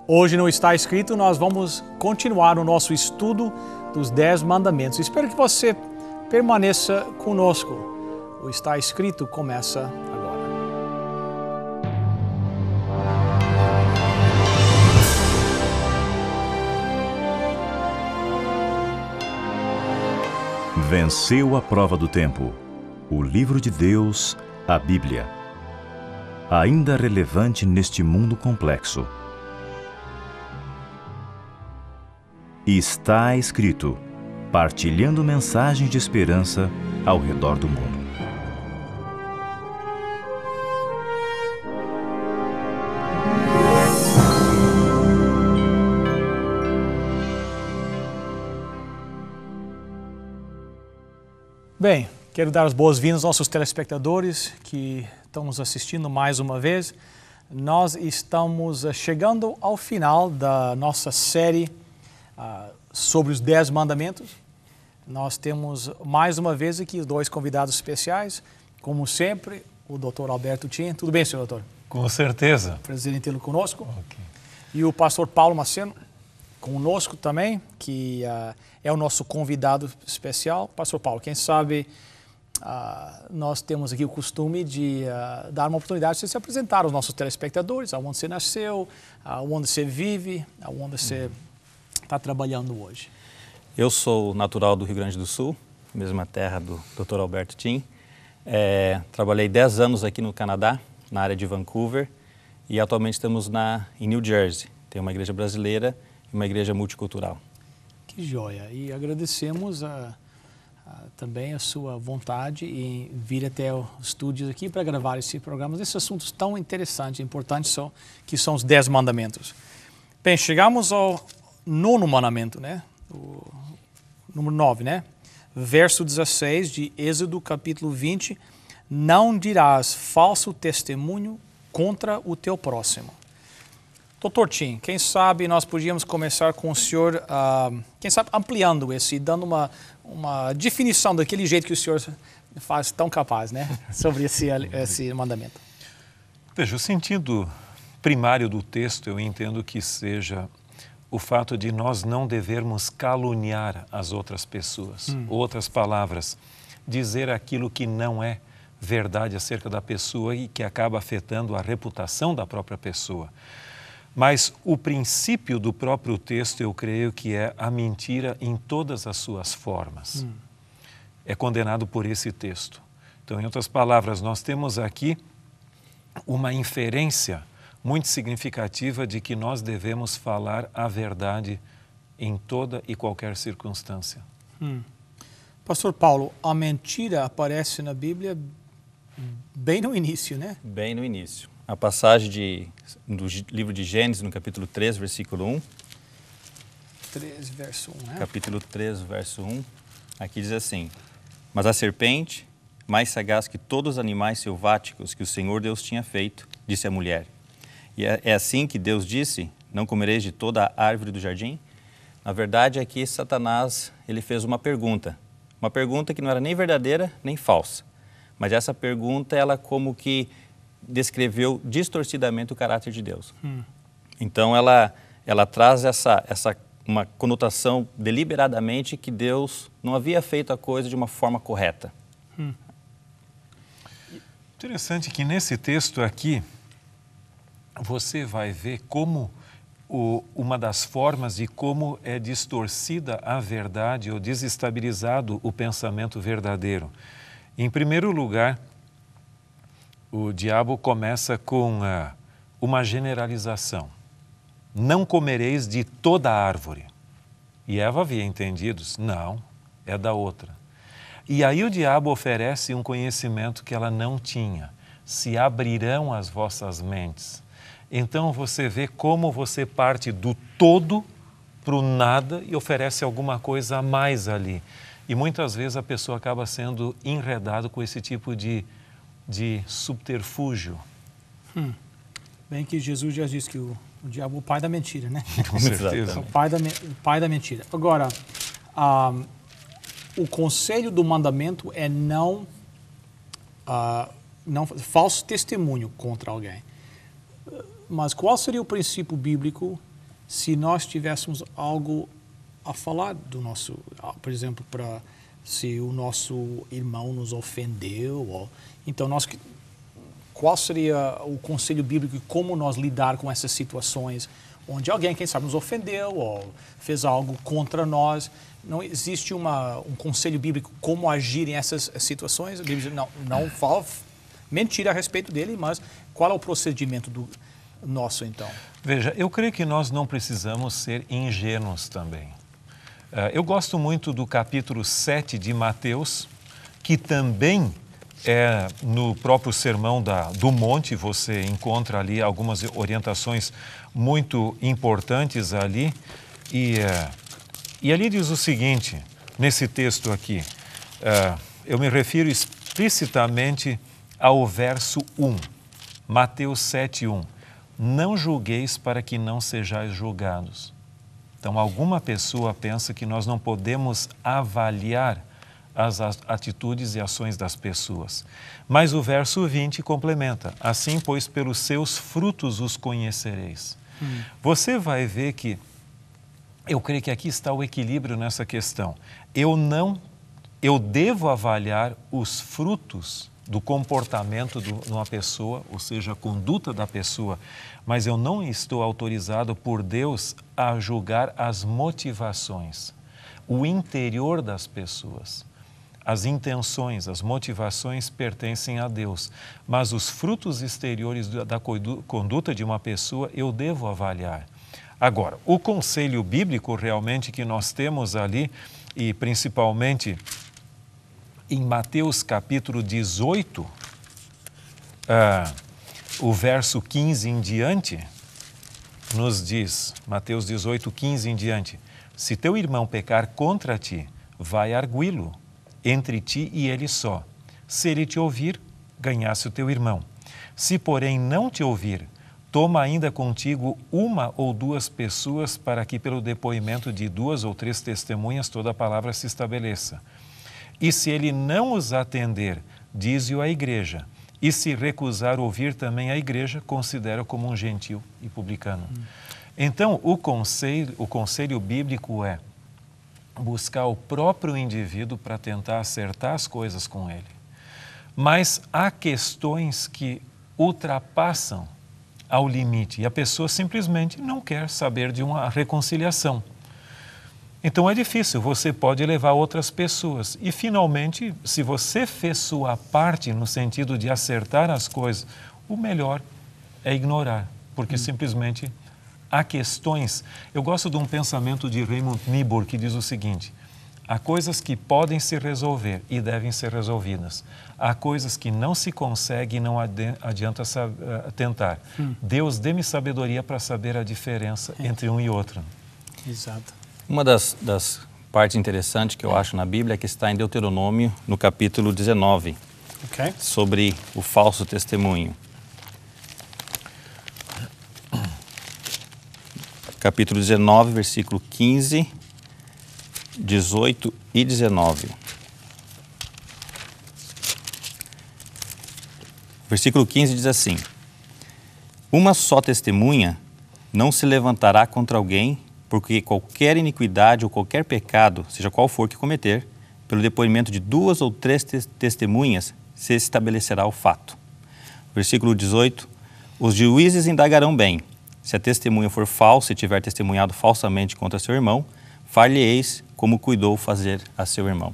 Hoje no Está Escrito nós vamos continuar o nosso estudo dos 10 mandamentos. Espero que você permaneça conosco. O Está Escrito começa agora. Venceu a prova do tempo. O livro de Deus, a Bíblia. Ainda relevante neste mundo complexo. Está escrito, partilhando mensagens de esperança ao redor do mundo. Bem, quero dar as boas-vindas aos nossos telespectadores que estão nos assistindo mais uma vez. Nós estamos chegando ao final da nossa série sobre os 10 mandamentos. Nós temos mais uma vez aqui os 2 convidados especiais, como sempre, o Dr. Alberto Tim. Tudo bem, senhor doutor? Com certeza. Prazer em tê-lo conosco. Okay. E o pastor Paulo Maceno, conosco também, que é o nosso convidado especial. Pastor Paulo, quem sabe nós temos aqui o costume de dar uma oportunidade de se apresentar aos nossos telespectadores, aonde você nasceu, aonde você vive, aonde você está trabalhando hoje. Eu sou natural do Rio Grande do Sul, mesma terra do Dr. Alberto Tim. Trabalhei 10 anos aqui no Canadá, na área de Vancouver, e atualmente estamos em New Jersey. Tem uma igreja brasileira e uma igreja multicultural. Que joia! E agradecemos também a sua vontade em vir até os estúdios aqui para gravar esse programa, esses assuntos tão interessantes e importantes que são os 10 mandamentos. Bem, chegamos ao 9º mandamento, né? O número 9, né? Verso 16 de Êxodo, capítulo 20. Não dirás falso testemunho contra o teu próximo. Doutor Tim, quem sabe nós podíamos começar com o senhor, quem sabe ampliando esse, dando uma definição daquele jeito que o senhor faz tão capaz, né? Sobre esse mandamento. Veja, o sentido primário do texto eu entendo que seja o fato de nós não devermos caluniar as outras pessoas. Outras palavras, dizer aquilo que não é verdade acerca da pessoa e que acaba afetando a reputação da própria pessoa. Mas o princípio do próprio texto, eu creio que é a mentira em todas as suas formas. É condenado por esse texto. Então, em outras palavras, nós temos aqui uma inferência muito significativa de que nós devemos falar a verdade em toda e qualquer circunstância. Pastor Paulo, a mentira aparece na Bíblia bem no início, né? Bem no início. A passagem do livro de Gênesis, no capítulo 3, versículo 1. 3, verso 1, né? Capítulo 3, verso 1. Aqui diz assim: Mas a serpente, mais sagaz que todos os animais selváticos que o Senhor Deus tinha feito, disse à mulher: E é assim que Deus disse, não comereis de toda a árvore do jardim? Na verdade, aqui Satanás ele fez uma pergunta que não era nem verdadeira nem falsa. Mas essa pergunta, ela como que descreveu distorcidamente o caráter de Deus. Então, ela traz uma conotação deliberadamente que Deus não havia feito a coisa de uma forma correta. Interessante que nesse texto aqui, você vai ver como uma das formas de como é distorcida a verdade ou desestabilizado o pensamento verdadeiro. Em primeiro lugar, o diabo começa com uma generalização. Não comereis de toda a árvore. E Eva havia entendido, não, é da outra. E aí o diabo oferece um conhecimento que ela não tinha. Se abrirão as vossas mentes. Então você vê como você parte do todo para o nada e oferece alguma coisa a mais ali. E muitas vezes a pessoa acaba sendo enredada com esse tipo de subterfúgio. Bem que Jesus já disse que o diabo é o pai da mentira, né? Com certeza. O pai da mentira. Agora, o conselho do mandamento é não falso testemunho contra alguém. Mas qual seria o princípio bíblico se nós tivéssemos algo a falar do nosso, por exemplo, para se o nosso irmão nos ofendeu, então qual seria o conselho bíblico e como nós lidar com essas situações onde alguém, quem sabe, nos ofendeu ou fez algo contra nós? Não existe um conselho bíblico como agir em essas situações? A Bíblia não fala mentira a respeito dele, mas qual é o procedimento nosso, então? Veja, eu creio que nós não precisamos ser ingênuos também. Eu gosto muito do capítulo 7 de Mateus, que também é no próprio Sermão do Monte, você encontra ali algumas orientações muito importantes ali. E ali diz o seguinte, nesse texto aqui, eu me refiro explicitamente ao verso 1, Mateus 7:1. Não julgueis para que não sejais julgados. Então, alguma pessoa pensa que nós não podemos avaliar as atitudes e ações das pessoas. Mas o verso 20 complementa, assim, pois, pelos seus frutos os conhecereis. Você vai ver que, eu creio que aqui está o equilíbrio nessa questão. Eu devo avaliar os frutos do comportamento de uma pessoa, ou seja, a conduta da pessoa, mas eu não estou autorizado por Deus a julgar as motivações, o interior das pessoas. As intenções, as motivações pertencem a Deus, mas os frutos exteriores da conduta de uma pessoa eu devo avaliar. Agora, o conselho bíblico realmente que nós temos ali, e principalmente em Mateus capítulo 18, o verso 15 em diante, nos diz, Mateus 18, 15 em diante, se teu irmão pecar contra ti, vai arguí-lo entre ti e ele só. Se ele te ouvir, ganhasse o teu irmão. Se, porém, não te ouvir, toma ainda contigo uma ou duas pessoas para que pelo depoimento de 2 ou 3 testemunhas toda a palavra se estabeleça. E se ele não os atender, dize-o à igreja. E se recusar ouvir também a igreja, considera como um gentil e publicano. Então, o conselho bíblico é buscar o próprio indivíduo para tentar acertar as coisas com ele. Mas há questões que ultrapassam ao limite e a pessoa simplesmente não quer saber de uma reconciliação. Então é difícil, você pode levar outras pessoas. E finalmente, se você fez sua parte no sentido de acertar as coisas, o melhor é ignorar, porque simplesmente há questões. Eu gosto de um pensamento de Raymond Niebuhr que diz o seguinte: há coisas que podem se resolver e devem ser resolvidas. Há coisas que não se consegue e não adianta tentar. Deus dê-me sabedoria para saber a diferença entre um e outro. Exato. Uma das partes interessantes que eu acho na Bíblia é que está em Deuteronômio, no capítulo 19, sobre o falso testemunho. Capítulo 19, versículo 15, 18 e 19. Versículo 15 diz assim: uma só testemunha não se levantará contra alguém, porque qualquer iniquidade ou qualquer pecado, seja qual for que cometer, pelo depoimento de 2 ou 3 testemunhas, se estabelecerá o fato. Versículo 18, os juízes indagarão bem. Se a testemunha for falsa e tiver testemunhado falsamente contra seu irmão, far-lhe-eis como cuidou fazer a seu irmão.